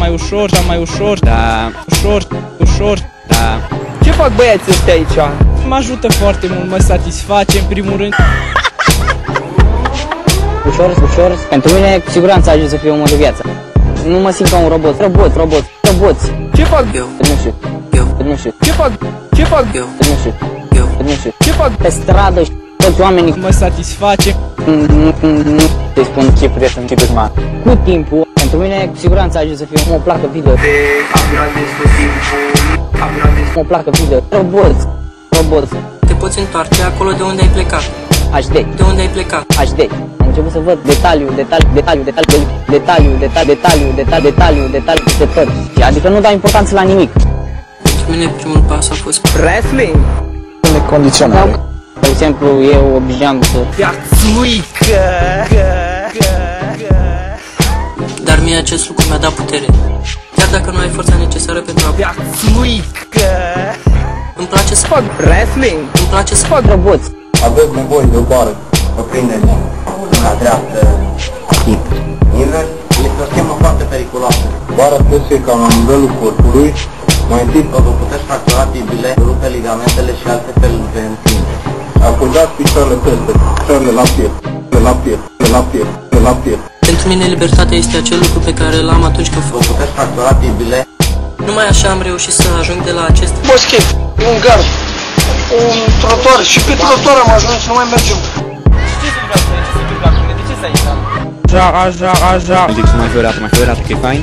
mai ușor, cea mai ușor, da, ușor, da. Ce fac băieții ăștia aici? Mă ajută foarte mult, mă satisface în primul rând. Ușor, pentru mine cu siguranță ajunge să fiu omul de viață. Nu mă simt ca un robot. Roboți. Ce fac? Nu știu. Ce fac? Nu știu. Ce fac? Pe stradă și toți oamenii Mă satisface. nu te spun ce prieten, ce dușman. Cu timpul, pentru mine cu siguranță ajunge să fiu o placă video. O placă video. Roboți. Te poți întoarce acolo de unde ai plecat. HD. De unde ai plecat? HD. Am început să văd detaliu de tot. Adică nu dau importanță la nimic. Pentru mine primul pas a fost Wrestling? Necondiționare. De exemplu, eu obișnuiam să... Piațuică! Dar mie acest lucru mi-a dat putere. Chiar dacă nu ai forța necesară pentru a... Piațuică! Îmi place să Fac wrestling? Îmi place să Fac roboți. Aveți nevoie de o bară, o prindeți mâna dreaptă, invers, este o schemă foarte periculoasă. Bara trebuie ca la nivelul corpului, mai întâi vă puteți fractura tibile, rupe ligamentele și alte feluri de întindere. Acordați picioarele peste, picioarele la piept. Pentru mine libertatea este acel lucru pe care îl am atunci când Vă puteți fractura tibile. numai așa am reușit să ajung de la acest Boschet, un gard, un trotuar și pe trotuar am ajuns, nu mai mergem. Ja. Zic să mai fie o dată, că e fain.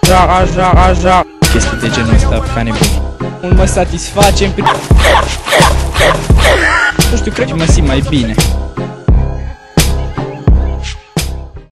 Ja. Chestii de genul ăsta ca nebuni. Mă satisface în primul... Nu știu, cred că mă simt mai bine.